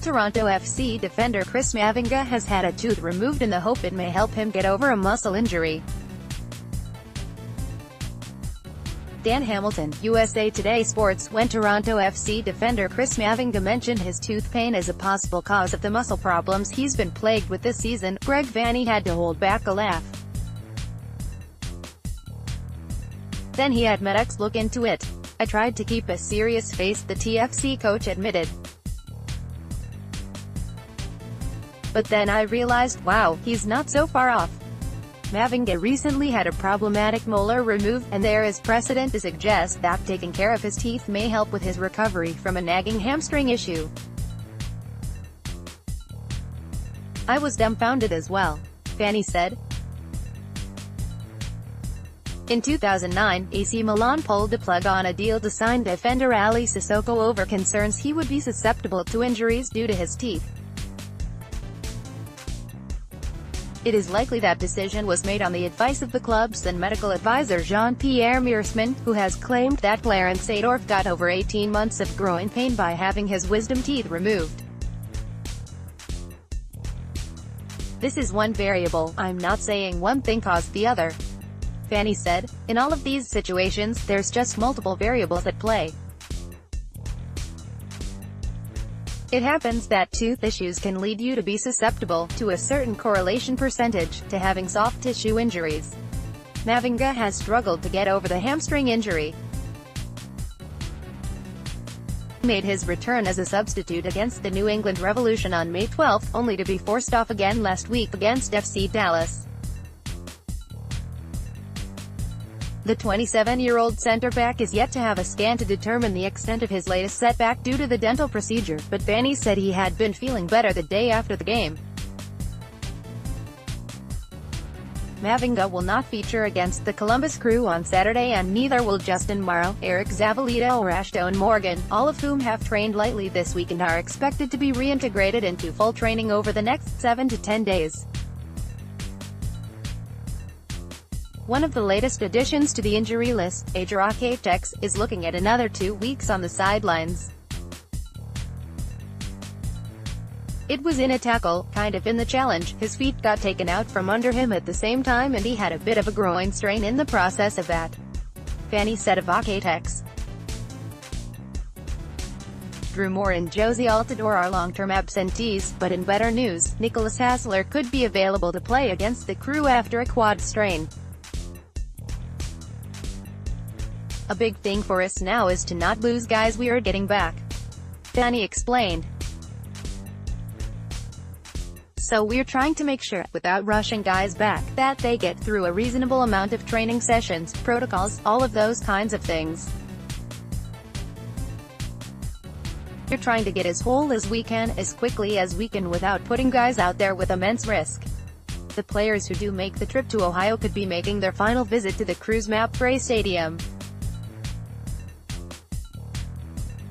Toronto FC defender Chris Mavinga has had a tooth removed in the hope it may help him get over a muscle injury. Dan Hamilton, USA Today Sports. When Toronto FC defender Chris Mavinga mentioned his tooth pain as a possible cause of the muscle problems he's been plagued with this season, Vanney had to hold back a laugh. Then he had medics look into it. "I tried to keep a serious face," the TFC coach admitted. "But then I realized, wow, he's not so far off." Mavinga recently had a problematic molar removed, and there is precedent to suggest that taking care of his teeth may help with his recovery from a nagging hamstring issue. "I was dumbfounded as well," Vanney said. In 2009, AC Milan pulled the plug on a deal to sign defender Ali Sissoko over concerns he would be susceptible to injuries due to his teeth. It is likely that decision was made on the advice of the club's then medical advisor Jean-Pierre Meersman, who has claimed that Clarence Seedorf got over 18 months of groin pain by having his wisdom teeth removed. "This is one variable, I'm not saying one thing caused the other," Vanney said. "In all of these situations, there's just multiple variables at play. It happens that tooth issues can lead you to be susceptible, to a certain correlation percentage, to having soft tissue injuries." Mavinga has struggled to get over the hamstring injury. He made his return as a substitute against the New England Revolution on May 12, only to be forced off again last week against FC Dallas. The 27-year-old centre-back is yet to have a scan to determine the extent of his latest setback due to the dental procedure, but Vanney said he had been feeling better the day after the game. Mavinga will not feature against the Columbus Crew on Saturday, and neither will Justin Morrow, Eric Zavaleta or Ashton Morgan, all of whom have trained lightly this week and are expected to be reintegrated into full training over the next 7 to 10 days. One of the latest additions to the injury list, Ajax, is looking at another 2 weeks on the sidelines. "It was in a tackle, kind of in the challenge. His feet got taken out from under him at the same time and he had a bit of a groin strain in the process of that," Vanney said of Ajax. Drew Moore and Josie Altidore are long-term absentees, but in better news, Nicholas Hassler could be available to play against the Crew after a quad strain. "A big thing for us now is to not lose guys we are getting back," Vanney explained. "So we're trying to make sure, without rushing guys back, that they get through a reasonable amount of training sessions, protocols, all of those kinds of things. We're trying to get as whole as we can, as quickly as we can without putting guys out there with immense risk." The players who do make the trip to Ohio could be making their final visit to the Crew's MAPFRE Stadium.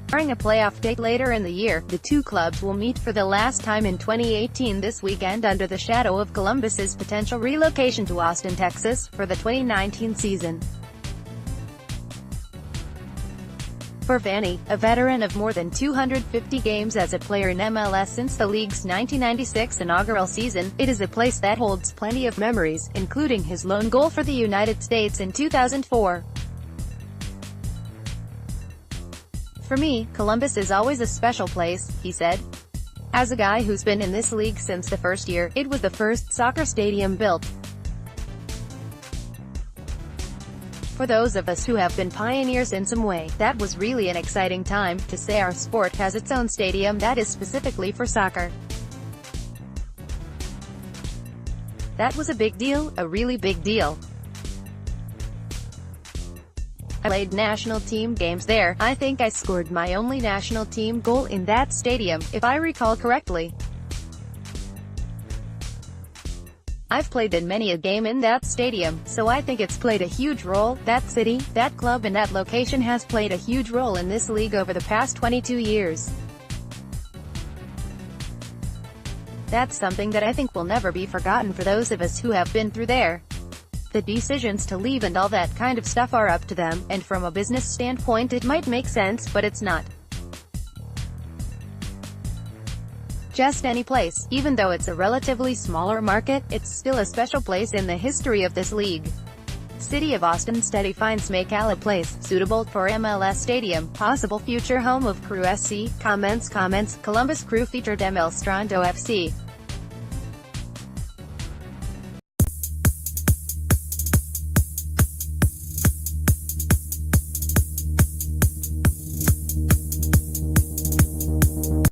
During a playoff date later in the year, the two clubs will meet for the last time in 2018 this weekend under the shadow of Columbus's potential relocation to Austin, Texas, for the 2019 season. For Vanney, a veteran of more than 250 games as a player in MLS since the league's 1996 inaugural season, it is a place that holds plenty of memories, including his lone goal for the United States in 2004. "For me, Columbus is always a special place," he said. "As a guy who's been in this league since the first year, it was the first soccer stadium built. For those of us who have been pioneers in some way, that was really an exciting time, to say our sport has its own stadium that is specifically for soccer. That was a big deal, a really big deal. I played national team games there. I think I scored my only national team goal in that stadium, if I recall correctly. I've played in many a game in that stadium, so I think it's played a huge role. That city, that club and that location has played a huge role in this league over the past 22 years. That's something that I think will never be forgotten for those of us who have been through there. The decisions to leave and all that kind of stuff are up to them, and from a business standpoint it might make sense, but it's not. just any place. Even though it's a relatively smaller market, it's still a special place in the history of this league. City of Austin study finds Macala Place suitable for MLS Stadium, possible future home of Crew SC. Comments Columbus Crew featured ML Strando FC.